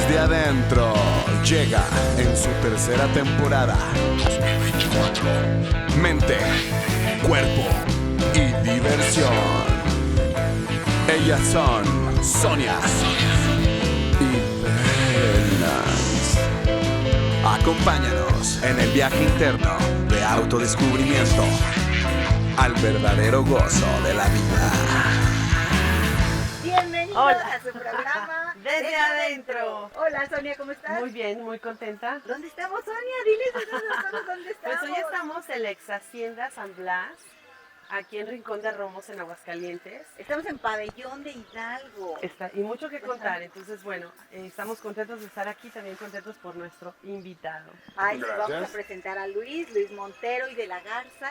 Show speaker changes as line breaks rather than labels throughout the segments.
Desde adentro llega en su tercera temporada 2024. Mente, cuerpo y diversión. Ellas son Sonia y Penas. Acompáñanos en el viaje interno de autodescubrimiento al verdadero gozo de la vida.
Bienvenidos a su programa
Desde Adentro.
Hola Sonia, ¿cómo estás?
Muy bien, muy contenta.
¿Dónde estamos, Sonia? Diles a nosotros dónde estamos.
Pues hoy estamos en la ex Hacienda San Blas, aquí en Rincón de Romos, en Aguascalientes.
Estamos en Pabellón de Hidalgo.
Y mucho que contar, entonces bueno, estamos contentos de estar aquí, también contentos por nuestro invitado.
Ay,
Gracias.
vamos a presentar a Luis Montero y de la Garza.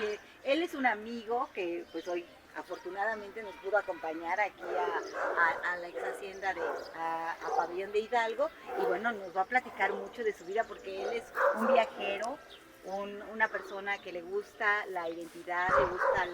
Y él es un amigo que pues hoy afortunadamente nos pudo acompañar aquí a la ex hacienda a Pabellón de Hidalgo, y bueno, nos va a platicar mucho de su vida porque él es un viajero, una persona que le gusta la identidad, le gusta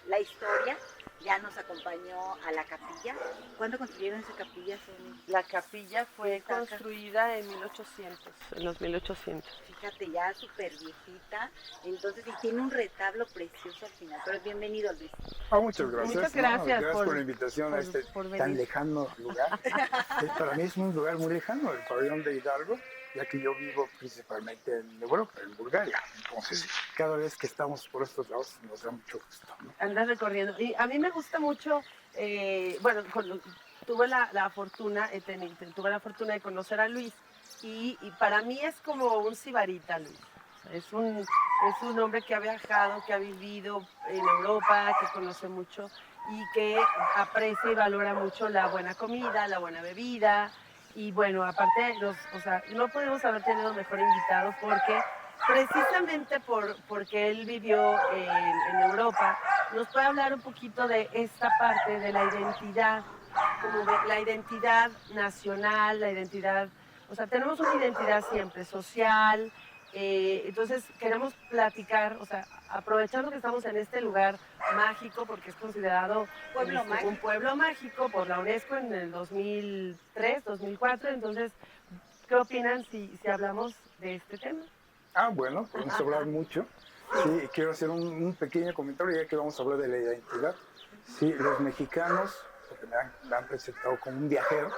la historia. Ya nos acompañó a la capilla. ¿Cuándo construyeron esa capilla, Sonia?
La capilla fue construida en 1800, en los 1800.
Fíjate, ya súper viejita, entonces, y tiene un retablo precioso al final. Pero bienvenido, Luis.
Muchas gracias.
Muchas gracias
Gracias por la
por
invitación a este
venir.
tan lejano lugar. Para mí es un lugar muy lejano, el Pabellón de Hidalgo, ya que yo vivo principalmente en Europa, en Bulgaria. Entonces, cada vez que estamos por estos lados nos da mucho gusto, ¿no?
Andas recorriendo. Y a mí me gusta mucho, bueno, tuve la fortuna de conocer a Luis, y para mí es como un sibarita, Luis. Es un hombre que ha viajado, que ha vivido en Europa, que conoce mucho y que aprecia y valora mucho la buena comida, la buena bebida. Y bueno, aparte, no podemos haber tenido mejor invitados porque precisamente porque él vivió en Europa, nos puede hablar un poquito de esta parte de la identidad, como de la identidad nacional, la identidad, tenemos una identidad siempre social. Entonces queremos platicar, aprovechando que estamos en este lugar mágico, porque es considerado un pueblo mágico por la UNESCO en el 2003, 2004. Entonces, ¿qué opinan si hablamos de este tema?
Bueno, podemos hablar mucho. Sí, quiero hacer un pequeño comentario ya que vamos a hablar de la identidad. Sí, los mexicanos, porque me han presentado como un viajero,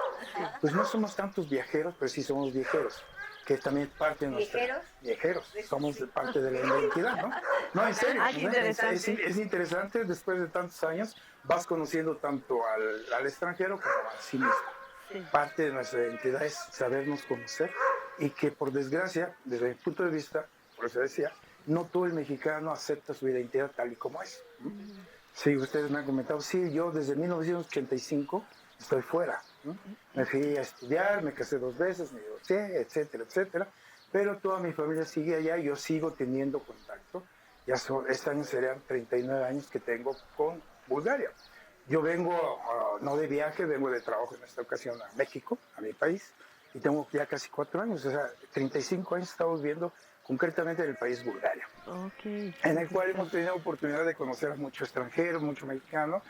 pues no somos tantos viajeros, pero sí somos viajeros, que también es parte de nuestra... Viajeros, somos parte de la identidad, ¿no? No, en serio,
Qué interesante.
es interesante, después de tantos años vas conociendo tanto al extranjero como a sí mismo.
Sí.
Parte de nuestra identidad es sabernos conocer, y que por desgracia, desde mi punto de vista, por eso decía, no todo el mexicano acepta su identidad tal y como es. Sí, ustedes me han comentado, sí, yo desde 1985 estoy fuera, ¿no? Me fui a estudiar, me casé 2 veces, me divorcié, etcétera, etcétera, pero toda mi familia sigue allá, yo sigo teniendo contacto. Este año serían 39 años que tengo con Bulgaria. Yo vengo, no de viaje, vengo de trabajo en esta ocasión a México, a mi país, y tengo ya casi 4 años, 35 años estamos viviendo concretamente en el país Bulgaria, en el cual hemos tenido oportunidad de conocer a muchos extranjeros, muchos mexicanos,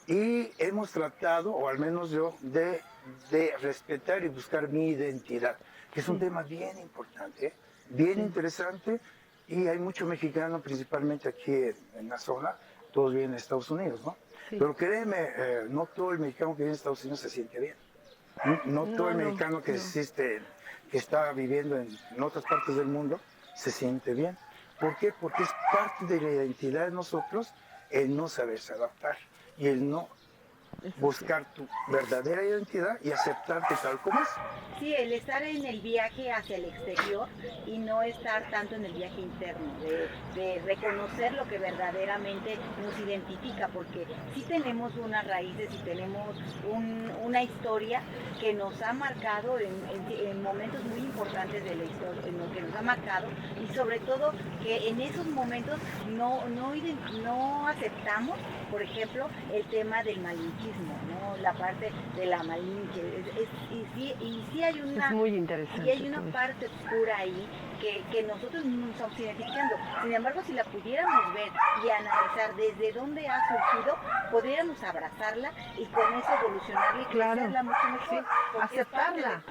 y hemos tratado, o al menos yo, de respetar y buscar mi identidad, que es un tema bien importante, bien interesante, y hay muchos mexicanos, principalmente aquí en la zona, todos viven en Estados Unidos, ¿no?
Sí.
Pero créeme, no todo el mexicano que vive en Estados Unidos se siente bien. No todo el mexicano que existe, que está viviendo en otras partes del mundo, se siente bien. ¿Por qué? Porque es parte de la identidad de nosotros el no saberse adaptar y el no buscar tu verdadera identidad y aceptarte tal como es.
Sí, el estar en el viaje hacia el exterior y no estar tanto en el viaje interno, de reconocer lo que verdaderamente nos identifica, porque sí tenemos unas raíces y tenemos una historia que nos ha marcado en momentos muy importantes de la historia, en lo que nos ha marcado, y sobre todo que en esos momentos no aceptamos, por ejemplo, el tema del malinchismo, ¿no? La parte de la malinche, y sí hay una,
es muy interesante.
y hay una parte oscura ahí que nosotros no nos estamos identificando. Sin embargo, si la pudiéramos ver y analizar desde dónde ha surgido, podríamos abrazarla y con eso evolucionarla y crecerla mucho mejor. Porque aceptarla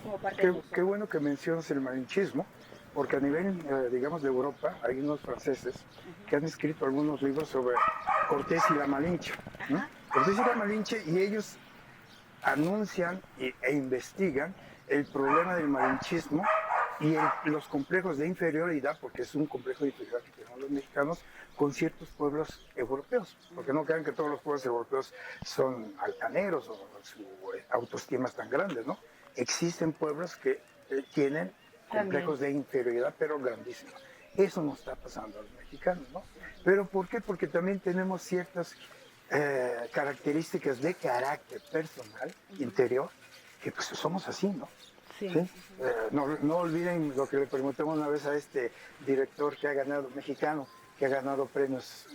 como parte de nosotros.
Qué bueno que mencionas el malinchismo, porque a nivel, digamos, de Europa, hay unos franceses que han escrito algunos libros sobre Cortés y la Malinche, ¿no? Cortés y la Malinche, y ellos anuncian e investigan el problema del malinchismo y los complejos de inferioridad, porque es un complejo de inferioridad que tenemos los mexicanos con ciertos pueblos europeos, porque no crean que todos los pueblos europeos son altaneros o su autoestima es tan grande, ¿no? Existen pueblos que tienen complejos de inferioridad, pero grandísimos. Eso nos está pasando a los mexicanos, ¿no? ¿Pero por qué? Porque también tenemos ciertas características de carácter personal, interior, que pues somos así, ¿no?
Sí.
¿Sí? No olviden lo que le preguntamos una vez a este director que ha ganado, mexicano, que ha ganado premios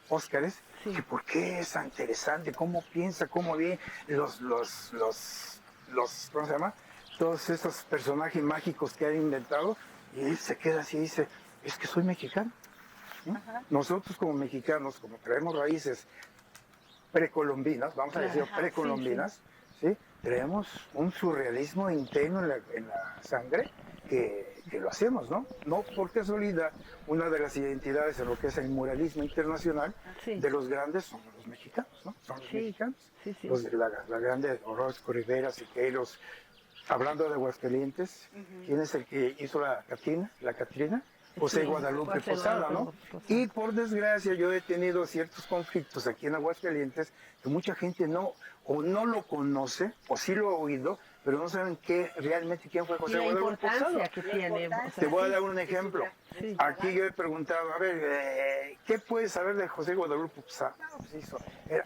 Óscares, que por qué es tan interesante, cómo piensa, cómo ve ¿cómo se llama? Todos esos personajes mágicos que han inventado, y él se queda así y dice, es que soy mexicano. ¿Sí? Nosotros como mexicanos, como traemos raíces precolombinas, vamos a decir precolombinas, ¿sí? Traemos un surrealismo interno en la sangre que lo hacemos, ¿no? No por casualidad, una de las identidades en lo que es el muralismo internacional de los grandes son los mexicanos, ¿no? Son los mexicanos. Los de la grande Orozco, Rivera, Siqueiros. Hablando de Aguascalientes, ¿quién es el que hizo la Catrina? José Guadalupe Posada, ¿no? Y por desgracia yo he tenido ciertos conflictos aquí en Aguascalientes que mucha gente no lo conoce, o sí lo ha oído, pero no saben realmente quién fue José Guadalupe Posada.
Que tiene.
Te voy a dar un ejemplo. Aquí yo he preguntado, a ver, ¿qué puedes saber de José Guadalupe Posada? No, pues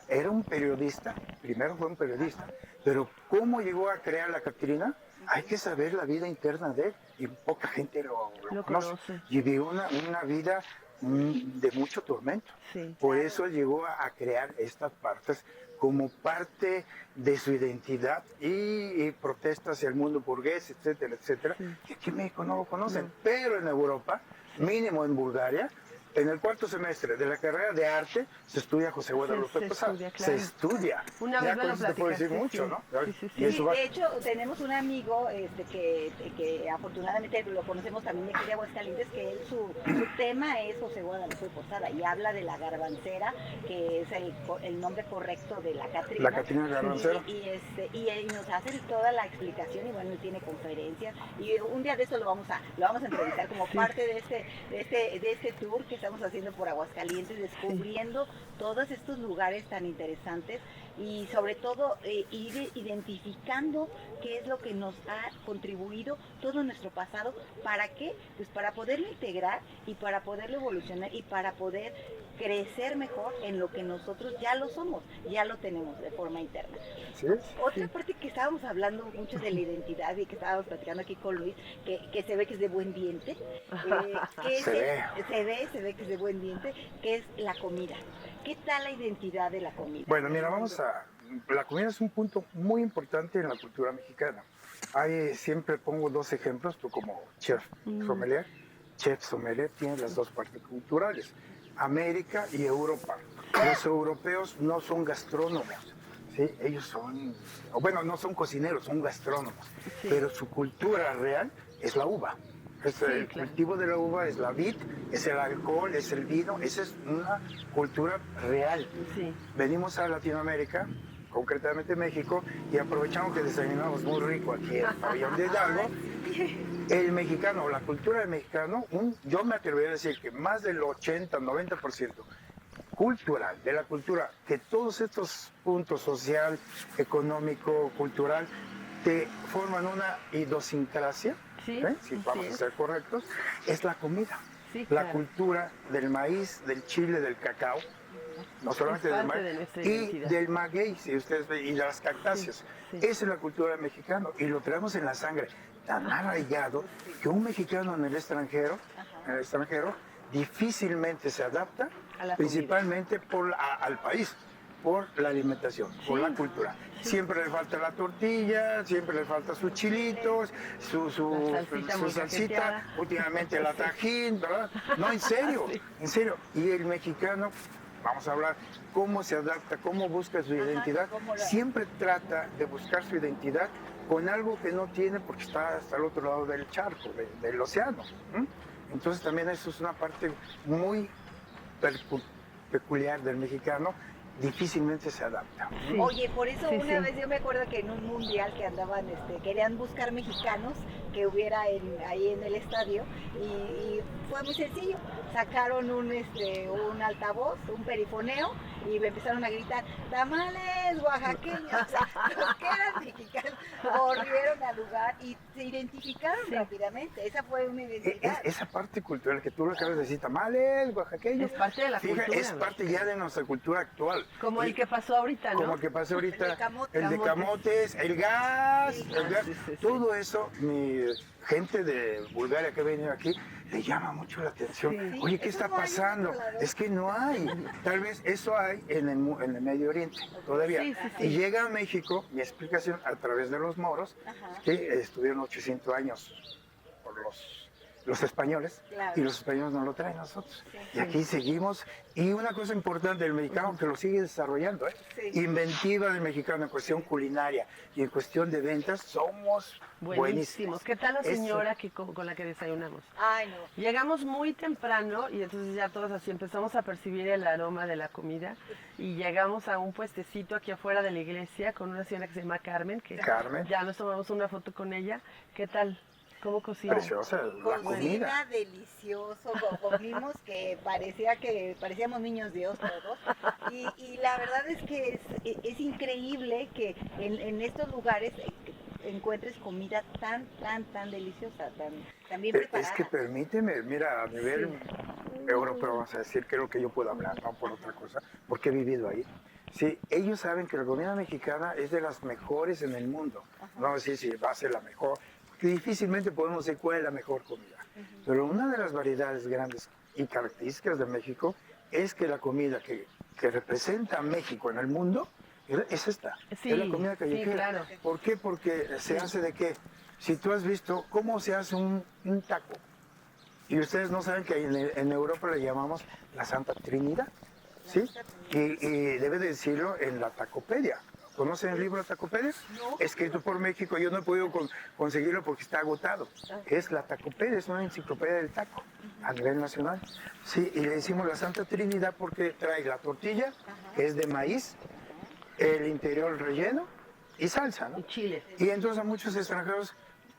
era un periodista, primero fue un periodista, pero ¿cómo llegó a crear la Catrina? Hay que saber la vida interna de él, y poca gente lo conoce. Y vivió una vida de mucho tormento. Por eso llegó a crear estas partes como parte de su identidad y protesta hacia el mundo burgués, etcétera, etcétera, que aquí en México no lo conocen. Pero en Europa, mínimo en Bulgaria, en el cuarto semestre de la carrera de arte se estudia José Guadalupe Posada. Se estudia.
Una
ya
vez
con eso te puedo decir mucho, ¿no?
Sí, de hecho, tenemos un amigo que afortunadamente lo conocemos también de aquí de Aguascalientes, que él, su tema es José Guadalupe Posada, y habla de la garbancera, que es el nombre correcto de la Catrina.
La Catrina garbancera.
Y nos hace toda la explicación, y bueno, él tiene conferencias, y un día de eso lo vamos a entrevistar como parte de este tour que estamos haciendo por Aguascalientes, descubriendo todos estos lugares tan interesantes y sobre todo ir identificando qué es lo que nos ha contribuido todo nuestro pasado. ¿Para qué? Pues para poderlo integrar y para poderlo evolucionar y para poder crecer mejor en lo que nosotros ya lo somos, ya lo tenemos de forma interna.
¿Sí?
Otra parte que estábamos hablando mucho de la identidad y que estábamos platicando aquí con Luis, que se ve que es de buen diente, se ve que es de buen diente, que es la comida. ¿Qué tal la identidad de la comida?
Bueno, mira, la comida es un punto muy importante en la cultura mexicana. Siempre pongo dos ejemplos, tú como chef sommelier, tienes las dos partes culturales, América y Europa. Los europeos no son gastrónomos, ¿sí? Ellos no son cocineros, son gastrónomos, pero su cultura real es la uva. El cultivo de la uva es la vid, es el alcohol, es el vino, esa es una cultura real. Venimos a Latinoamérica, concretamente México, y aprovechamos que desayunamos muy rico aquí en el Pabellón de Hidalgo. El mexicano, la cultura del mexicano, yo me atrevería a decir que más del 80-90% cultural, de la cultura, que todos estos puntos social, económico, cultural, te forman una idiosincrasia. Si vamos a ser correctos, es la comida. La cultura del maíz, del chile, del cacao, no solamente del maíz, y del maguey, si ustedes ven, y de las cactáceas. Esa es la cultura del mexicano, y lo traemos en la sangre, tan arraigado que un mexicano en el extranjero difícilmente se adapta, principalmente al país. por la alimentación, por la cultura. Siempre le falta la tortilla, siempre le falta sus chilitos, su salsita,
cajeteada.
últimamente la tajín, ¿verdad? No, en serio, en serio. Y el mexicano, vamos a hablar, cómo se adapta, cómo busca su identidad, siempre trata de buscar su identidad con algo que no tiene porque está hasta el otro lado del charco, del océano. Entonces también eso es una parte muy peculiar del mexicano, difícilmente se adapta.
Sí.
Oye, por eso
Sí,
una
sí.
vez yo me acuerdo que en un mundial que andaban, querían buscar mexicanos que hubiera ahí en el estadio y fue muy sencillo. Sacaron un altavoz, un perifoneo y me empezaron a gritar, tamales oaxaqueños. O sea, los que eran mexicanos corrieron al lugar y se identificaron rápidamente. Esa fue una identidad.
Esa parte cultural que tú lo acabas de decir, tamales, oaxaqueños,
Es parte de la
fíjate,
cultura.
es
¿no?
parte ya de nuestra cultura actual.
Como
Y-
el que pasó ahorita, ¿no?
Como el que pasa ahorita,
El camote.
el de camotes, el gas,
Sí.
el gas,
Sí, sí, sí.
todo eso, mi gente de Bulgaria que ha venido aquí, le llama mucho la atención.
Sí.
Oye, ¿qué
Eso
está
no hay en
pasando?
otro lado.
Es que no hay. Tal vez eso hay en el Medio Oriente, todavía.
Sí, sí, sí.
Y llega a México, mi explicación, a través de los moros,
Ajá.
que estuvieron 800 años por los españoles,
Claro.
y los españoles nos lo traen a nosotros.
Sí.
Y aquí seguimos. Y una cosa importante del mexicano que lo sigue desarrollando,
Sí.
inventiva del mexicano en cuestión culinaria y en cuestión de ventas, somos buenísimos.
¿Qué tal la
Eso.
señora con la que desayunamos?
Ay, no.
Llegamos muy temprano y entonces ya todos así empezamos a percibir el aroma de la comida y llegamos a un puestecito aquí afuera de la iglesia con una señora que se llama Carmen, que
Carmen.
ya nos tomamos una foto con ella. ¿Qué tal? ¿Cómo cocina?
Preciosa la comida.
Cocina delicioso, comimos que parecíamos niños Dios todos. Y la verdad es que es increíble que en estos lugares encuentres comida tan deliciosa, tan bien preparada.
Es que permíteme, mira, a nivel europeo, vamos a decir, creo que yo puedo hablar, no por otra cosa, porque he vivido ahí. Sí, ellos saben que la comida mexicana es de las mejores en el mundo. No sé si va a ser la mejor, que difícilmente podemos decir cuál es la mejor comida. Pero una de las variedades grandes y características de México es que la comida que representa a México en el mundo es esta,
Sí,
es la comida
sí,
callejera.
claro.
¿Por qué? Porque se hace de qué. Si tú has visto cómo se hace un taco, y ustedes no saben que en Europa le llamamos la Santa Trinidad, ¿sí? Y debe de decirlo en la Tacopedia. ¿Conocen el libro de Tacopedia?
No.
Escrito por México, yo no he podido conseguirlo porque está agotado. Es la Tacopedia, es una enciclopedia del taco a nivel nacional. Sí, y le decimos la Santa Trinidad porque trae la tortilla, que es de maíz, el interior relleno y salsa, ¿no?
Y chile.
Y entonces a muchos extranjeros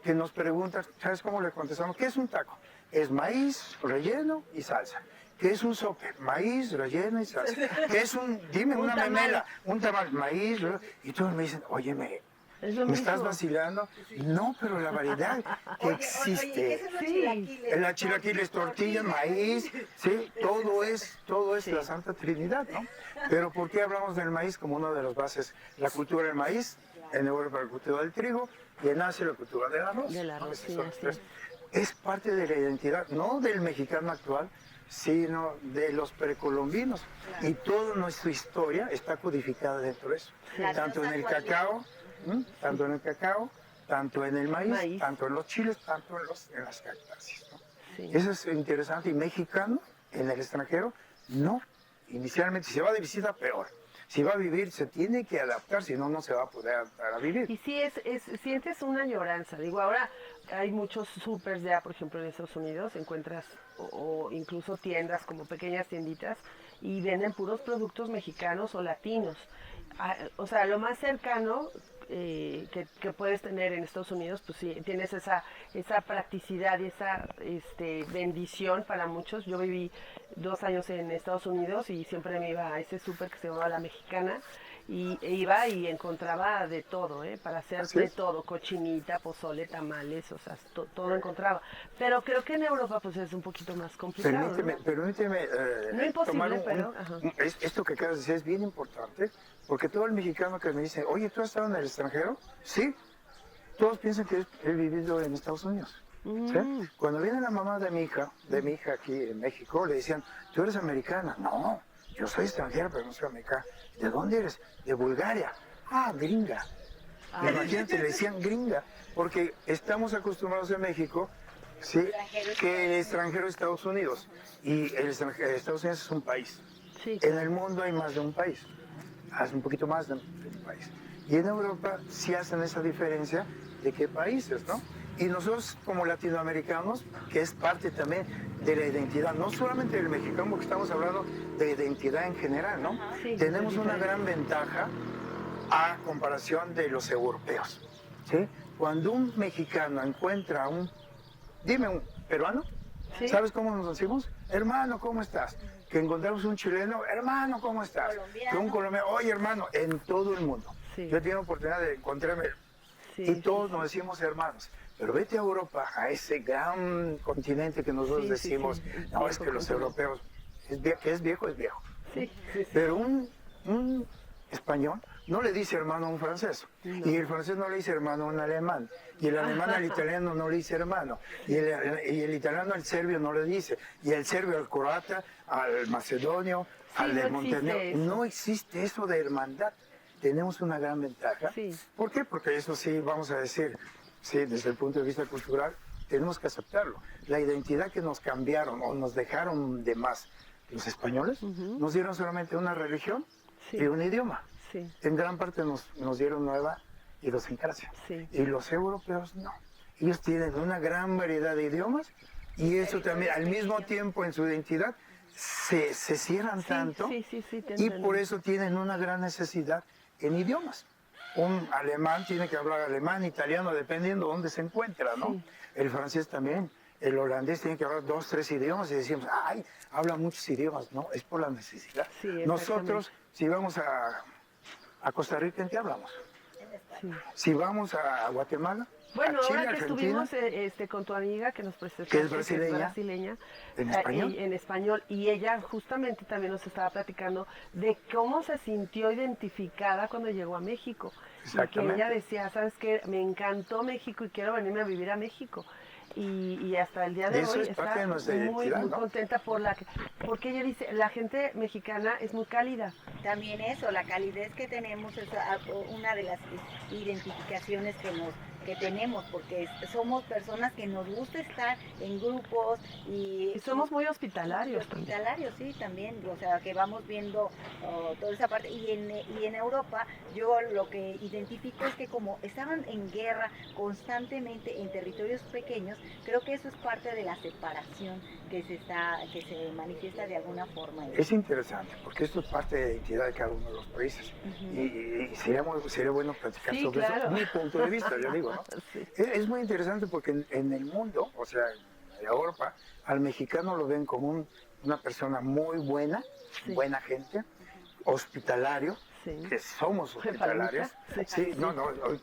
que nos preguntan, ¿sabes cómo le contestamos? ¿Qué es un taco? Es maíz, relleno y salsa. ¿Qué es un sope? Maíz, relleno y salsa. ¿Qué es dime,
Un
una
tamal.
memela, un tamal, maíz, y todos me dicen, oye,
Es lo
¿me
mismo.
estás vacilando? No, pero la variedad que
Oye,
existe.
¿qué es los
Sí.
chilaquiles?
El chilaquiles, tortilla, maíz, sí, todo es
Sí.
la Santa Trinidad, ¿no? Pero ¿por qué hablamos del maíz como una de las bases? La cultura del maíz, en Europa la cultura del trigo, y en Asia la cultura del arroz.
Del
¿no?
arroz,
Esas
sí,
son las
así
tres. Es parte de la identidad, no del mexicano actual, sino de los precolombinos. Y toda nuestra historia está codificada dentro de eso.
Claro.
Tanto en el cacao, tanto en el cacao, tanto en el maíz, tanto en los chiles, tanto en las cactáceas, ¿no?
Sí.
Eso es interesante. Y mexicano, en el extranjero, no. Inicialmente, si se va de visita, peor. Si va a vivir, se tiene que adaptar, si no, no se va a poder adaptar a vivir.
Y sí, sientes una añoranza. Digo, ahora hay muchos supers ya, por ejemplo, en Estados Unidos, encuentras o incluso tiendas como pequeñas tienditas y venden puros productos mexicanos o latinos. O sea, lo más cercano que puedes tener en Estados Unidos, pues sí, tienes esa practicidad y esa bendición para muchos. Yo viví 2 años en Estados Unidos y siempre me iba a ese súper que se llamaba La Mexicana y iba y encontraba de todo, para hacer
¿Así
de
es?
todo, cochinita, pozole, tamales, o sea, todo encontraba. Pero creo que en Europa pues es un poquito más complicado, ¿no?
Permíteme
No imposible,
tomar
pero, ajá.
esto que acabas de decir es bien importante, porque todo el mexicano que me dice, oye, ¿tú has estado en el extranjero? Sí. Todos piensan que he vivido en Estados Unidos. ¿sí? Cuando viene la mamá de mi hija aquí en México, le decían, ¿tú eres americana? No, yo soy extranjera, pero no soy americana. ¿De dónde eres? De Bulgaria. Ah, gringa. Imagínate, le decían gringa, porque estamos acostumbrados en México, ¿sí? Que el extranjero es Estados Unidos, y Estados Unidos es un país.
Sí,
En el mundo hay más de un país, hace un poquito más de un país. Y en Europa sí hacen esa diferencia de qué países, ¿no? Y nosotros como latinoamericanos, que es parte también de la identidad, no solamente del mexicano, porque estamos hablando de identidad en general, ¿no?
Sí,
Tenemos
es
una
diferente.
gran ventaja a comparación de los europeos, ¿sí? Cuando un mexicano encuentra dime un peruano,
Sí.
¿sabes cómo nos decimos? Hermano, ¿cómo estás? Que encontramos un chileno, hermano, ¿cómo estás?
Colombiano.
Que un colombiano, oye, hermano, en todo el mundo.
Sí.
Yo tengo oportunidad de encontrarme
Sí,
y todos
sí,
nos decimos hermanos. Pero vete a Europa, a ese gran continente que nosotros
Sí, sí,
decimos,
sí, el
no, es
viejo
que los
continente.
europeos, que es viejo, es viejo.
sí, sí, sí.
Pero un español no le dice hermano a un francés,
No.
y el francés no le dice hermano a un alemán, y el alemán al italiano no le dice hermano, y el italiano al serbio no le dice, y el serbio al croata, al macedonio, al de
no existe
Montenegro.
eso.
No existe eso de hermandad. Tenemos una gran ventaja.
Sí.
¿Por qué? Porque eso sí, vamos a decir, sí, desde el punto de vista cultural, tenemos que aceptarlo. La identidad que nos cambiaron o nos dejaron de más los españoles, nos dieron solamente una religión
Sí.
y un idioma.
Sí.
En gran parte nos dieron nueva idiosincrasia.
Sí.
Y los europeos no. Ellos tienen una gran variedad de idiomas y eso también, al mismo tiempo en su identidad, se cierran tanto
Sí, sí, sí, te
y
entiendo.
por eso tienen una gran necesidad en idiomas. Un alemán tiene que hablar alemán, italiano, dependiendo de dónde se encuentra, ¿no?
Sí.
El francés también. El holandés tiene que hablar 2, 3 idiomas y decimos, ay, habla muchos idiomas. No, es por la necesidad.
Sí,
Nosotros, si vamos a Costa Rica, ¿en qué hablamos?
Sí.
Si vamos a Guatemala,
Bueno,
a Chile,
ahora que
Argentina,
estuvimos con tu amiga que nos presentaste,
Que es brasileña. ¿En español?
en español, y ella justamente también nos estaba platicando de cómo se sintió identificada cuando llegó a México. Y que
Exactamente.
ella decía, ¿sabes qué? Me encantó México y quiero venirme a vivir a México. Y hasta el día de
Eso
hoy
es parte
está
de nuestra
muy,
identidad,
muy
¿no?
contenta porque ella dice, la gente mexicana es muy cálida.
También eso, la calidez que tenemos es una de las identificaciones que tenemos, porque somos personas que nos gusta estar en grupos
Y somos muy hospitalarios también.
hospitalarios, sí, también, o sea, que vamos viendo toda esa parte. Y en Europa, yo lo que identifico es que como estaban en guerra constantemente en territorios pequeños, creo que eso es parte de la separación que se manifiesta de alguna forma.
es interesante, porque esto es parte de la identidad de cada uno de los países. Y sería bueno platicar
Sí,
sobre
claro.
eso, mi punto de vista, yo digo, ¿no?
Sí.
Es muy interesante porque en el mundo, o sea, en Europa, al mexicano lo ven como una persona muy buena,
Sí.
buena gente, hospitalario,
Sí.
que somos hospitalarios.
Sí.
Sí, no,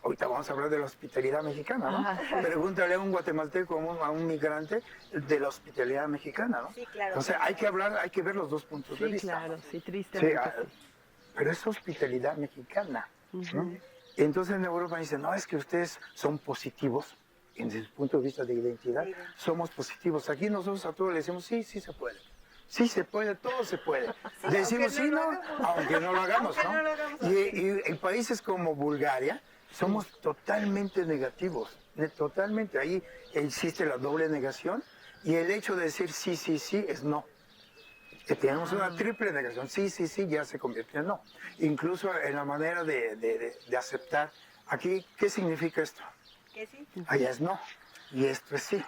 ahorita vamos a hablar de la hospitalidad mexicana, ¿no?
Ajá, sí.
Pregúntale a un guatemalteco, a un migrante, de la hospitalidad mexicana, ¿no?
Sí, claro.
O sea, hay que ver los dos puntos de
Sí,
vista.
claro, sí,
Sí,
tristemente.
pero es hospitalidad mexicana, ¿no?
Ujú.
Entonces en Europa dicen, no, es que ustedes son positivos, desde el punto de vista de identidad,
Sí.
somos positivos. Aquí nosotros a todos le decimos, sí, sí se puede. Sí se puede, todo se puede. Decimos, sí, no, aunque no lo hagamos,
Aunque
¿no?
no lo hagamos.
Y en países como Bulgaria, somos totalmente negativos, totalmente. Ahí existe la doble negación y el hecho de decir sí, sí, sí es no. Que tenemos una triple negación. Sí, sí, sí, ya se convierte en no. Incluso en la manera de aceptar. Aquí, ¿qué significa esto?
¿Que sí?
Allá es no. Y esto es sí.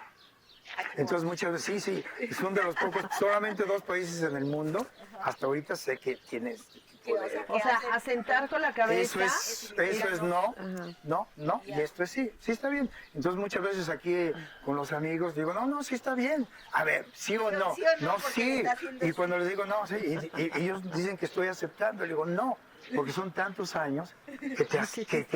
Entonces muchas veces, sí, sí, son de los pocos, solamente 2 países en el mundo, hasta ahorita sé que tienes tipo de...
O sea, asentar con la cabeza.
Eso es no,
Ajá.
no, y esto es sí, sí está bien. Entonces muchas veces aquí con los amigos digo, no, sí está bien. A ver, sí o no,
Sí o no,
no,
porque
sí.
está haciendo
Y
sí.
cuando les digo no, sí, y ellos dicen que estoy aceptando, le digo no, porque son tantos años que
Qué
que te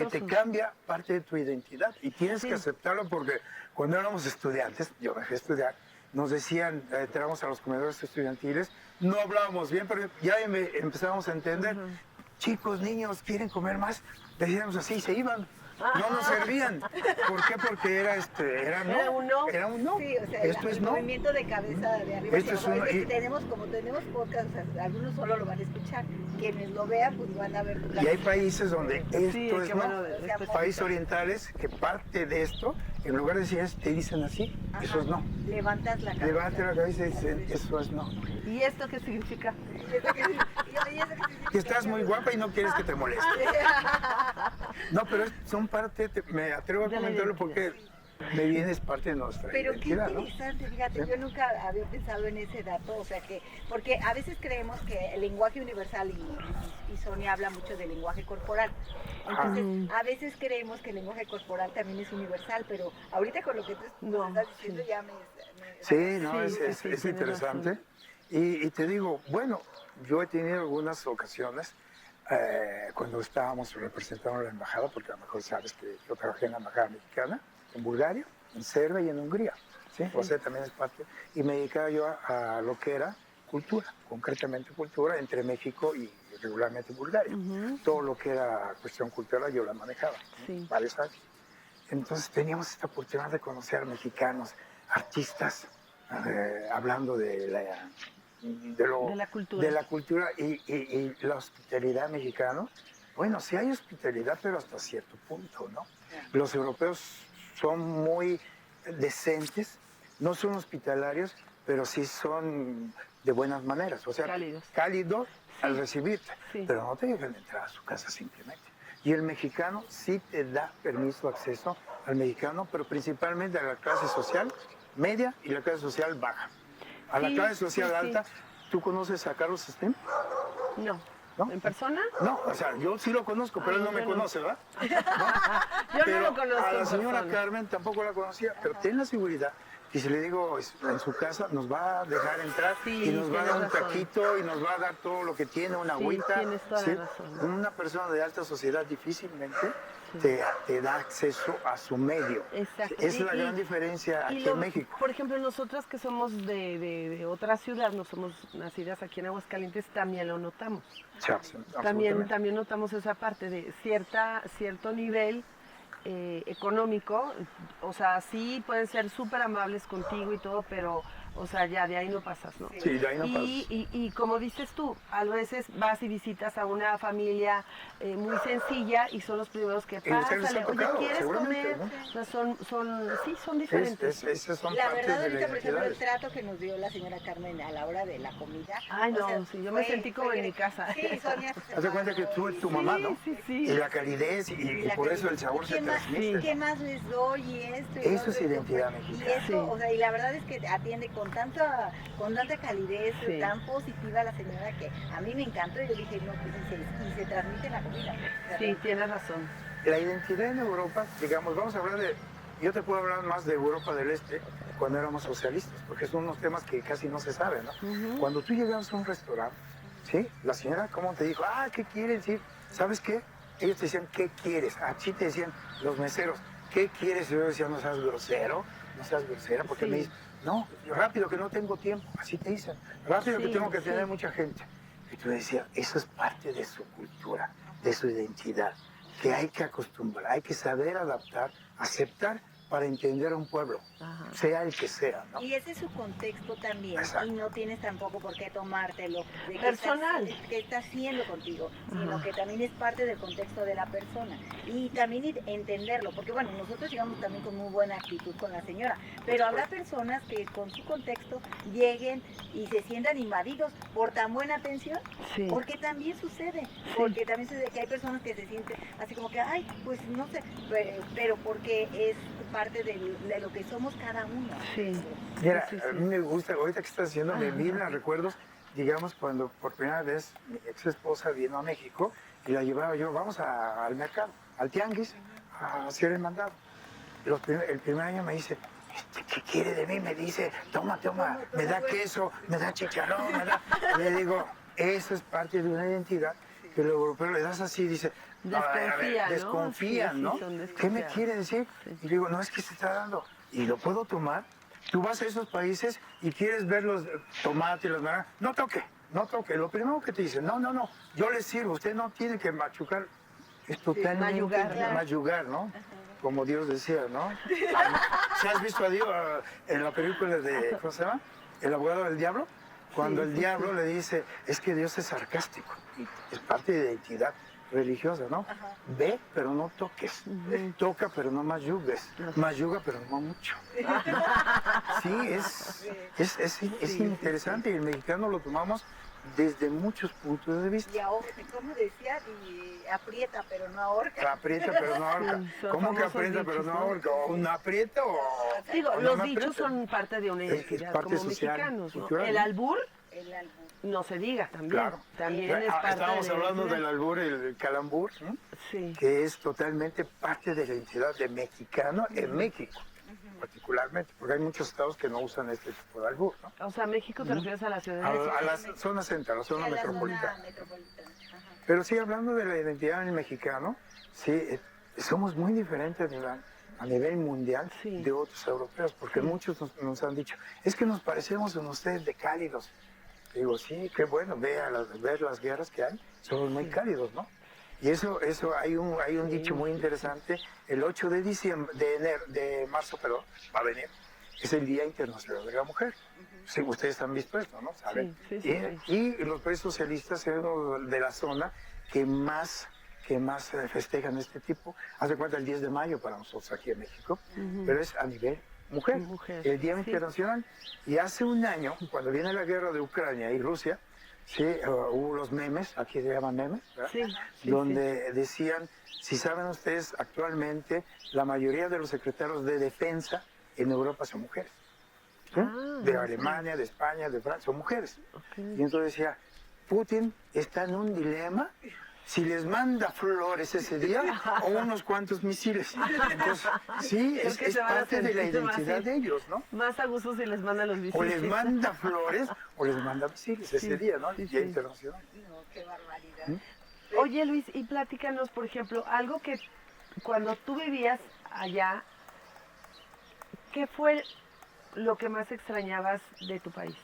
chistoso.
cambia parte de tu identidad y tienes
Sí.
que aceptarlo porque cuando éramos estudiantes, yo me fui a estudiar, nos decían, entramos a los comedores estudiantiles, no hablábamos bien, pero ya empezábamos a entender, chicos, niños, ¿quieren comer más? Decíamos así, se iban. no nos servían. ¿Por qué? Porque era
¿Era un no?
Era un no.
Sí, o sea,
Esto es
el
no.
movimiento de cabeza de arriba.
Esto es uno, y-
tenemos podcast, o sea, algunos solo lo van a escuchar. Quienes lo vean, pues van a ver tu
Y hay países donde esto
Sí,
es
qué
no.
bueno de
Países orientales que parte de esto, en lugar de decir eso, te dicen así,
Ajá.
eso es no.
Levantas la cabeza.
Levante la cabeza y dicen, eso es no.
¿Y esto qué significa?
Y eso que sí, y eso que sí,
Que estás muy guapa y no quieres que te moleste. No, pero son parte, me atrevo a
De la
comentarlo
identidad.
porque me viene es parte de nuestra
Pero qué
identidad, ¿no?
interesante, fíjate, yo nunca había pensado en ese dato, o sea que, porque a veces creemos que el lenguaje universal, y Sonia habla mucho del lenguaje corporal, entonces a veces creemos que el lenguaje corporal también es universal, pero ahorita con lo que tú
No,
estás diciendo
sí.
ya me
Sí, no,
Sí,
es
tienes
interesante.
razón.
Y te digo, bueno, yo he tenido algunas ocasiones cuando estábamos representando la embajada, porque a lo mejor sabes que yo trabajé en la embajada mexicana, en Bulgaria, en Serbia y en Hungría. ¿Sí? O sea, también es parte. Y me dedicaba yo a lo que era cultura, concretamente cultura entre México y regularmente Bulgaria. Todo lo que era cuestión cultural yo la manejaba,
Sí.
varios años. Entonces teníamos esta oportunidad de conocer mexicanos, artistas, hablando de
la cultura.
de la cultura y la hospitalidad mexicana. Bueno, sí hay hospitalidad, pero hasta cierto punto, ¿no? Los europeos son muy decentes, no son hospitalarios, pero sí son de buenas maneras, o sea, cálidos al recibirte,
Sí.
pero no te dejan entrar a su casa simplemente. Y el mexicano sí te da permiso, acceso al mexicano, pero principalmente a la clase social media y la clase social baja. A la
Sí,
clase social
sí, sí.
alta, ¿tú conoces a Carlos Slim?
No.
¿No?
¿En persona?
No, o sea, yo sí lo conozco, pero
Ay,
él no me
yo no.
conoce, ¿verdad?
Yo
Pero
no lo conozco.
a la
en
señora
persona.
Carmen tampoco la conocía, pero ten la seguridad que si le digo en su casa nos va a dejar entrar
Sí,
y nos va a dar un
tienes razón.
taquito y nos va a dar todo lo que tiene, una
Sí,
agüita.
tienes toda la razón.
Una persona de alta sociedad difícilmente te da acceso a su medio.
Exacto.
Esa es la gran diferencia aquí en México.
Por ejemplo, nosotras que somos de otra ciudad, no somos nacidas aquí en Aguascalientes, también lo notamos.
Sí,
También,
absolutamente.
también notamos esa parte de cierto nivel económico, o sea, sí pueden ser súper amables contigo y todo, pero, o sea, ya de ahí no pasas, ¿no?
Sí, de ahí no pasas.
Y como dices tú, a veces vas y visitas a una familia muy sencilla y son los primeros que
ustedes
pásale,
han
oye,
tocado,
¿quieres
seguramente,
comer?
¿no?
O sea, son diferentes.
Esas son
La
partes
verdad,
de
ahorita,
la
por ejemplo, el
identidad.
trato que nos dio la señora Carmen a la hora de la comida.
Ay,
o
no,
sea,
sí, yo me sentí como en mi
gre-
casa.
Sí, Sonia.
Haz de cuenta que tú es tu mamá, ¿no?
Sí, sí,
Y
sí.
la calidez y
la
por
que-
eso el sabor se
¿qué más,
transmite.
¿Qué más les doy? Y esto. Y
Eso
lo
es
otro,
identidad
y
mexicana.
eso,
Sí.
o sea, y la verdad es que atiende con tanta calidez,
Sí.
tan positiva la señora que a mí me encantó. Y yo dije, no, pues y se transmite en la comida. O sea,
Sí, tienes razón.
La identidad en Europa, digamos, vamos a hablar yo te puedo hablar más de Europa del Este cuando éramos socialistas, porque son unos temas que casi no se saben, ¿no? Cuando tú llegabas a un restaurante, ¿sí? La señora, ¿cómo te dijo? ¿Qué quieres decir? ¿Sabes qué? Ellos te decían, ¿qué quieres? Así te decían los meseros, ¿qué quieres? Y yo decía, no seas grosero, no seas grosera, porque
Sí.
me dicen, no, rápido que no tengo tiempo, así te dicen, rápido que
Sí,
tengo que tener
sí.
mucha gente. Y tú decías, eso es parte de su cultura, de su identidad, que hay que acostumbrar, hay que saber adaptar, aceptar para entender a un pueblo,
Ajá.
sea el que sea, ¿no?
Y ese es su contexto también.
Exacto.
Y no tienes tampoco por qué tomártelo de que
Personal.
que está haciendo contigo, sino
Ajá.
que también es parte del contexto de la persona. Y también entenderlo, porque bueno, nosotros llegamos también con muy buena actitud con la señora, pero habrá personas que con su contexto lleguen y se sientan invadidos por tan buena atención,
Sí.
porque también sucede, porque también sucede que hay personas que se sienten así como que, ay, pues no sé, pero porque es parte de lo que somos cada uno.
Sí.
Mira,
Sí, sí,
a
sí.
mí me gusta, ahorita que estás haciendo, me vienen recuerdos, digamos, cuando por primera vez mi ex esposa vino a México y la llevaba yo, vamos al mercado, al tianguis, a hacer el mandado. El primer año me dice, ¿qué quiere de mí? Me dice, toma, me da queso, me da chicharrón, me da... Le digo, eso es parte de una identidad que los europeos le das así, dice,
Desconfía, ¿no?
desconfían,
Sí, sí,
¿no?
son
¿Qué me
desconfiados.
quiere decir?
Sí.
Y le digo, no, es que se está dando. ¿Y lo puedo tomar? Tú vas a esos países y quieres ver los tomates, las naranjas. No toque. Lo primero que te dicen, no, yo les sirvo. Usted no tiene que machucar. es totalmente
mayugar, ¿no?
mayugar, ¿no? Como Dios decía, ¿no? ¿Sí has visto a Dios en la película de, ¿cómo se llama? El abogado del diablo? Cuando el diablo le dice, es que Dios es sarcástico, es parte de la identidad religiosa, ¿no? Ve, pero no toques. Toca, pero no mayugues. Mayuga, pero no mucho. Sí, es interesante y el mexicano lo tomamos desde muchos puntos de vista.
Y ahora, como decía, y aprieta pero no ahorca.
Aprieta, pero no ahorca.
son
¿Cómo que
famosos
aprieta, pero
dichos,
no
¿no?
ahorca? ¿O un aprieta o...?
Digo,
o
los
me
dichos
aprieta?
son parte de una
Es
identidad
parte
como
social,
mexicanos, ¿no?
cultural,
El
¿no?
albur,
El álbum.
no se diga también.
Claro.
También es parte
Estábamos
de la
hablando
identidad.
del albur, el calambur, ¿no?
Sí.
Que es totalmente parte de la identidad de mexicano en México, particularmente, porque hay muchos estados que no usan este tipo de albur, ¿no?
O sea, México te refieres a la ciudad de
A
México.
la zona central, a la zona
Sí, a la
metropolitana.
zona metropolitana. Ajá.
Pero sí, hablando de la identidad del mexicano, sí, somos muy diferentes a nivel mundial
Sí.
de otros europeos, porque muchos nos han dicho, es que nos parecemos en ustedes de cálidos. Digo, sí, qué bueno, ver las guerras que hay, somos muy cálidos, ¿no? Y eso hay un dicho muy interesante, el 8 de diciembre, de marzo, perdón, va a venir, es el Día Internacional de la Mujer. Sí, ustedes han visto esto, ¿no? ¿Saben?
Sí, sí, sí,
Y los países socialistas son uno de la zona que más festejan este tipo. Haz de cuenta el 10 de mayo para nosotros aquí en México, pero es a nivel mujer,
Mujer,
el Día
sí.
Internacional. Y hace un año, cuando viene la guerra de Ucrania y Rusia, sí, hubo los memes, aquí se llaman memes, ¿verdad?
Sí, sí,
Donde decían, si saben ustedes, actualmente la mayoría de los secretarios de defensa en Europa son mujeres. ¿Sí?
Ah,
De
no
Alemania, de España, de Francia, son mujeres.
Ok.
Y entonces decía, Putin está en un dilema si les manda flores ese día o unos cuantos misiles. Entonces, sí,
Creo
es
que se van a
parte de la
sentir más
identidad
así.
de ellos, ¿no?
Más a gusto si les manda los
O
visitas.
les manda flores o les manda misiles ese día, ¿no?
sí,
El Día
sí.
Internacional.
No, qué barbaridad.
Oye, Luis, y platícanos, por ejemplo, algo que cuando tú vivías allá, ¿qué fue lo que más extrañabas de tu país?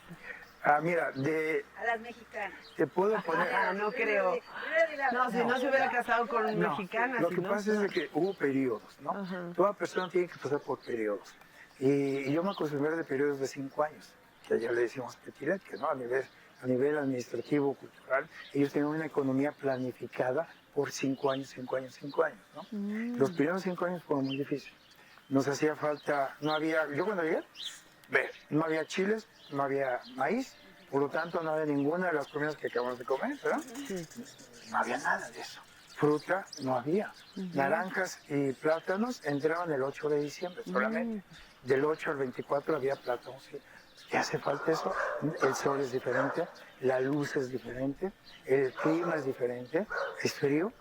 Mira,
A las mexicanas.
te puedo poner...
Ah, no creo. No, si no se hubiera casado con
No,
mexicanas.
lo
si
que
no,
pasa es de que hubo periodos, ¿no?
Ajá.
Toda persona tiene que pasar por periodos. Y yo me acostumbré de periodos de 5 años, que allá le decimos petiret, que no, a nivel administrativo, cultural, ellos tienen una economía planificada por 5 años, 5 años, 5 años, ¿no? Los primeros 5 años fueron muy difíciles. Nos hacía falta, no había, yo cuando llegué, no había chiles, no había maíz, por lo tanto no había ninguna de las comidas que acabamos de comer, ¿verdad?
Sí.
No había nada de eso. Fruta no había. Naranjas y plátanos entraban el 8 de diciembre solamente. Del 8 al 24 había plátanos. ¿Sí? ¿Qué hace falta eso? El sol es diferente, la luz es diferente, el clima es diferente, es frío,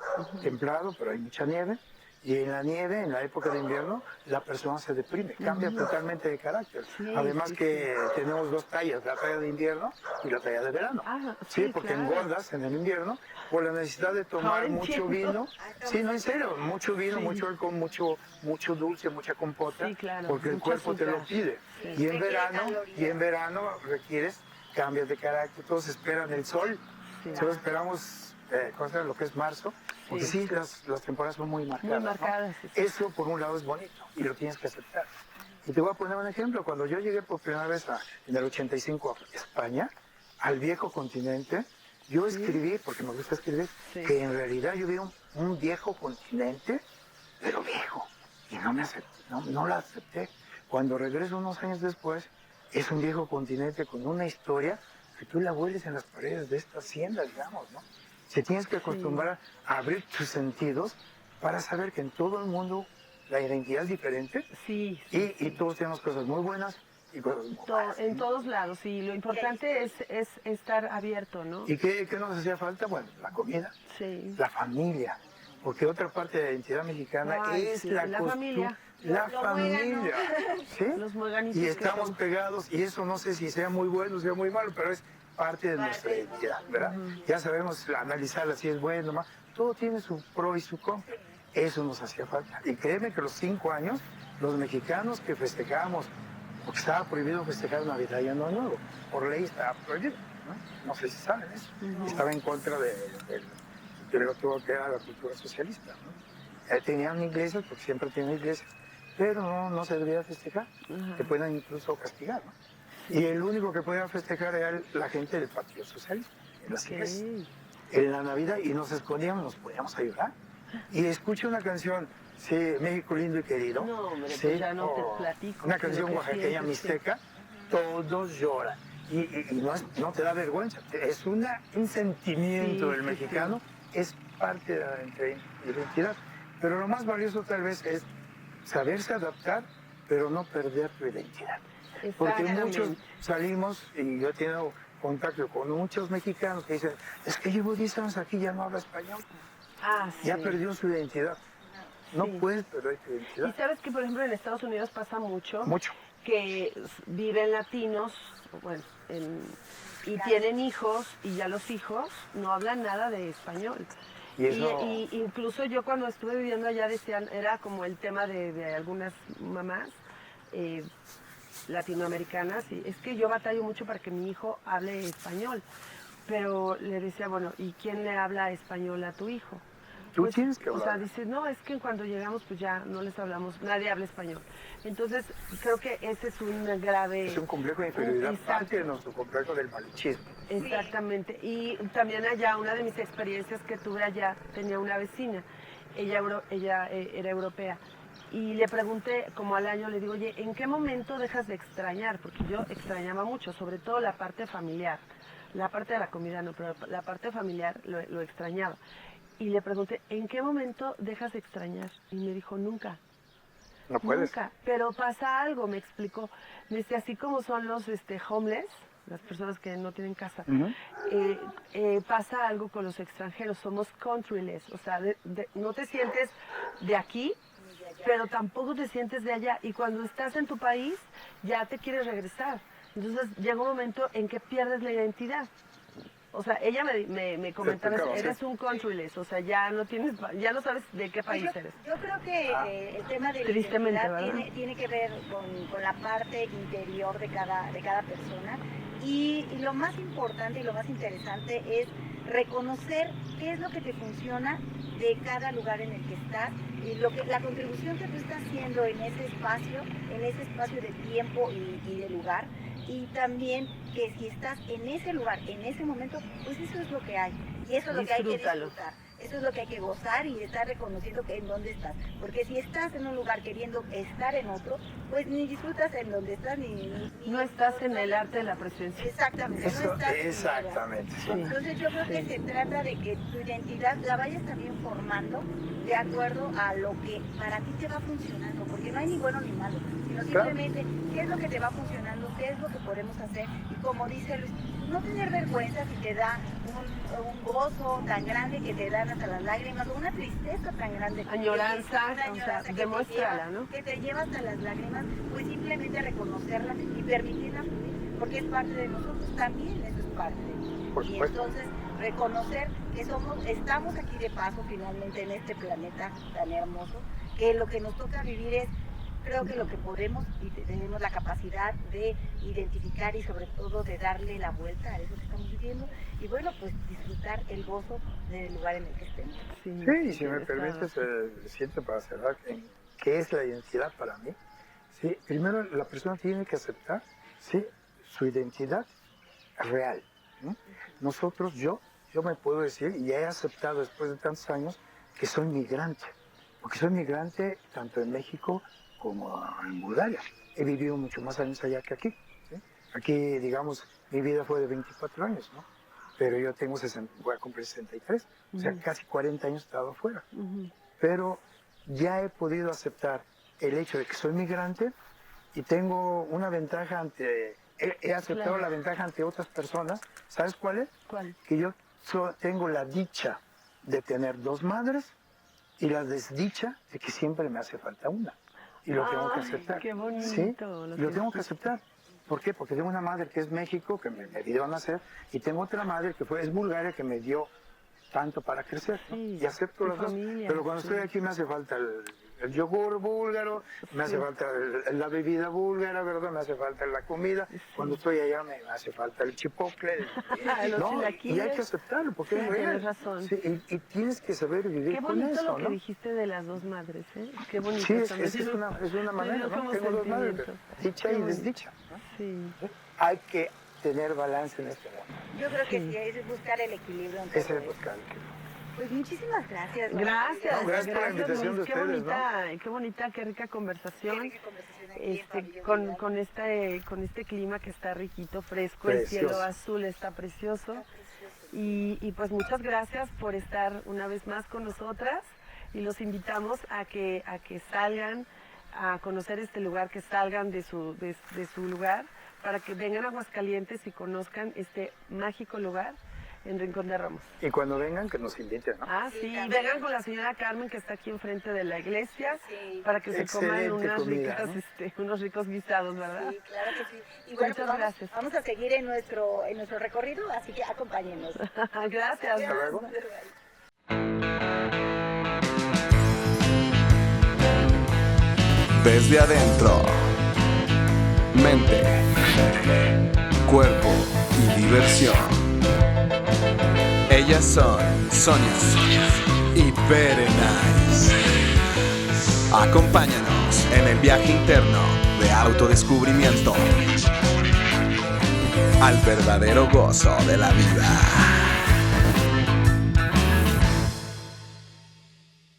templado, pero hay mucha nieve. Y en la nieve, en la época de invierno, la persona se deprime, cambia totalmente de carácter.
Sí,
Además
sí,
que tenemos 2 tallas, la talla de invierno y la talla de verano.
Ah,
Sí,
sí,
porque
claro.
engordas en el invierno por la necesidad de tomar
Ahora
mucho
entiendo.
vino. Sí, no, en serio, mucho vino,
Sí.
mucho alcohol, mucho dulce, mucha compota,
Sí, claro,
porque el
mucho
cuerpo te lo
azúcar.
pide.
Sí.
Y en
Requiere
verano,
calorías.
requieres cambios de carácter, todos esperan el sol.
Sí.
Solo esperamos lo que es marzo, porque sí, las temporadas son muy marcadas.
Muy marcadas,
¿no?
sí.
Eso por un lado es bonito y lo tienes que aceptar. Y te voy a poner un ejemplo. Cuando yo llegué por primera vez en el 85 a España, al viejo continente, yo escribí, porque me gusta escribir,
Sí.
que en realidad yo vi un viejo continente, pero viejo. Y no la acepté. Cuando regreso unos años después, es un viejo continente con una historia que tú la hueles en las paredes de esta hacienda, digamos, ¿no? Se tienes que acostumbrar a abrir tus sentidos para saber que en todo el mundo la identidad es diferente
Sí,
y todos tenemos cosas muy buenas y cosas muy malas.
en todos lados. Y lo importante es estar abierto, ¿no?
¿Y qué nos hacía falta? Bueno, la comida,
Sí.
la familia, porque otra parte de la identidad mexicana
Ay,
es
sí,
la
la
costumbre.
familia.
La
Lo
familia, ¿sí?
Los mueganitos
Y
que
estamos
son.
pegados, y eso no sé si sea muy bueno o sea muy malo, pero es parte de nuestra identidad, ¿verdad? Ya sabemos analizarla si es bueno o malo. Todo tiene su pro y su contra. Eso nos hacía falta. Y créeme que los 5 años, los mexicanos que festejábamos, porque estaba prohibido festejar Navidad y Año Nuevo, por ley estaba prohibido, ¿no? No sé si saben eso. Estaba en contra del y luego tuvo que ir a la cultura socialista, ¿no? Tenían iglesias, porque siempre tienen iglesias, pero no se debía festejar, te pueden incluso castigar, ¿no? Y el único que podía festejar era la gente del Partido Socialista, en las iglesias, en la Navidad, y nos escondíamos, nos podíamos ayudar. Y escuché una canción, sí, México lindo y querido.
No, hombre,
sí,
pues ya no te platico.
una canción oaxaqueña mixteca, todos lloran. Y no te da vergüenza, es un sentimiento del mexicano, es parte de la identidad. Pero lo más valioso tal vez es saberse adaptar, pero no perder tu identidad. Porque muchos salimos, y yo he tenido contacto con muchos mexicanos que dicen, es que llevo 10 años aquí, ya no habla español. Ya perdió su identidad. No puedes perder tu identidad.
Y sabes que, por ejemplo, en Estados Unidos pasa mucho.
Mucho.
Que viven latinos, bueno, y tienen hijos, y ya los hijos no hablan nada de español. Y incluso yo cuando estuve viviendo allá decían, era como el tema de algunas mamás latinoamericanas, y es que yo batallo mucho para que mi hijo hable español. Pero le decía, bueno, ¿y quién le habla español a tu hijo?
Tú tienes que hablar.
O sea, dice, no, es que cuando llegamos pues ya no les hablamos, nadie habla español. Entonces, creo que ese es un grave...
Es un complejo de inferioridad, parte de nuestro complejo del malichismo.
Exactamente. Y también allá, una de mis experiencias que tuve allá, tenía una vecina, ella era europea, y le pregunté, como al año, le digo, oye, ¿en qué momento dejas de extrañar? Porque yo extrañaba mucho, sobre todo la parte familiar. La parte de la comida no, pero la parte familiar lo extrañaba. Y le pregunté, ¿en qué momento dejas de extrañar? Y me dijo, nunca.
No puedes.
Nunca. Pero pasa algo, me explicó. Me dice, así como son los homeless, las personas que no tienen casa, pasa algo con los extranjeros, somos countryless. O sea, no te sientes de aquí, pero tampoco te sientes de allá. Y cuando estás en tu país, ya te quieres regresar. Entonces llega un momento en que pierdes la identidad. O sea, ella me comentaba, eres un countryless, o sea, ya no sabes de qué país eres.
Yo creo que el tema de la identidad tiene que ver con la parte interior de cada persona. Y lo más importante y lo más interesante es reconocer qué es lo que te funciona de cada lugar en el que estás y la contribución que tú estás haciendo en ese espacio de tiempo y de lugar. Y también que si estás en ese lugar, en ese momento, pues eso es lo que hay. Y eso es lo que hay que disfrutar. Eso es lo que hay que gozar y estar reconociendo que en dónde estás. Porque si estás en un lugar queriendo estar en otro, pues ni disfrutas en donde estás,
no estás en el arte de la presencia.
Exactamente.
Eso,
no estás
exactamente.
Sí. Entonces yo creo que se trata de que tu identidad la vayas también formando de acuerdo a lo que para ti te va funcionando. Porque no hay ni bueno ni malo, sino simplemente qué es lo que te va funcionando, qué es lo que podemos hacer. Y como dice Luis, no tener vergüenza si te da un gozo tan grande que te dan hasta las lágrimas, o una tristeza tan grande.
Añoranza, o sea, demuéstrala, ¿no?
Que te lleva hasta las lágrimas, pues simplemente reconocerla y permitirla fluir, porque es parte de nosotros, también eso es parte de nosotros. Y entonces reconocer que estamos aquí de paso finalmente en este planeta tan hermoso, que lo que nos toca vivir es, creo que lo que podemos y tenemos la capacidad de identificar y sobre todo de darle la vuelta a eso que estamos viviendo y bueno, pues disfrutar el gozo del lugar en el que estemos.
Sí, y si me permites, siento para cerrar, ¿qué es la identidad para mí? Sí, primero la persona tiene que aceptar, sí, su identidad real, ¿no? Nosotros, yo me puedo decir, y he aceptado después de tantos años, que soy migrante, porque soy migrante tanto en México como en Bulgaria. He vivido mucho más años allá que aquí. ¿Sí? Aquí, digamos, mi vida fue de 24 años, ¿no? Pero yo tengo voy a cumplir 63, o sea, casi 40 años he estado afuera. Pero ya he podido aceptar el hecho de que soy migrante y tengo una ventaja he aceptado la ventaja ante otras personas. ¿Sabes cuál es?
¿Cuál?
Que yo tengo la dicha de tener 2 madres y la desdicha de que siempre me hace falta una. Y lo tengo que aceptar.
Qué bonito.
¿Sí? Lo tengo que aceptar. ¿Por qué? Porque tengo una madre que es México, que me vio nacer, y tengo otra madre que es Bulgaria, que me dio tanto para crecer, ¿no?
Sí,
Y acepto
tu
las dos.
familia,
Pero cuando
sí.
estoy aquí me hace falta el yogur búlgaro, me hace falta la bebida búlgara, ¿verdad? Me hace falta la comida. Cuando estoy allá me hace falta el chipotle,
Los
¿no?
chilaquiles.
Y hay que aceptarlo, porque
Sí,
es real.
tienes razón.
Sí, y tienes que saber vivir
Qué
con
bonito
eso,
lo que
¿no?
dijiste de las dos madres, ¿eh? Qué bonito.
Sí, es
también.
una manera,
dio
¿no?
como
Tengo dos madres,
sentimiento.
dicha
Qué
y
bonito.
desdicha, ¿no?
Sí.
Hay que tener balance en este mundo.
Yo creo que
Sí.
sí, es buscar el equilibrio en todo
Ese es
esto.
buscar.
Pues muchísimas gracias.
Gracias,
No, gracias por la invitación
Luis.
de ustedes,
Qué bonita, qué rica conversación.
Qué rica conversación aquí en familia
Con
Vidal.
con este clima que está riquito, fresco, el
Precioso.
cielo azul está precioso. Y pues muchas gracias por estar una vez más con nosotras y los invitamos a que salgan a conocer este lugar, que salgan de su lugar para que vengan a Aguascalientes y conozcan este mágico lugar en Rincón de Romos.
Y cuando vengan, que nos inviten, ¿no?
Ah, sí,
también.
vengan con la señora Carmen que está aquí enfrente de la iglesia
Sí.
para que se coman
Excelente comida,
unos ricos guisados, ¿verdad?
Sí, claro que sí. Y bueno,
Muchas
pues
gracias.
vamos a seguir en nuestro recorrido, así que acompáñenos.
Gracias.
Hasta luego.
Desde adentro. Mente, cuerpo y diversión. Ellas son Sonia y Berenice. Acompáñanos en el viaje interno de autodescubrimiento al verdadero gozo de la vida.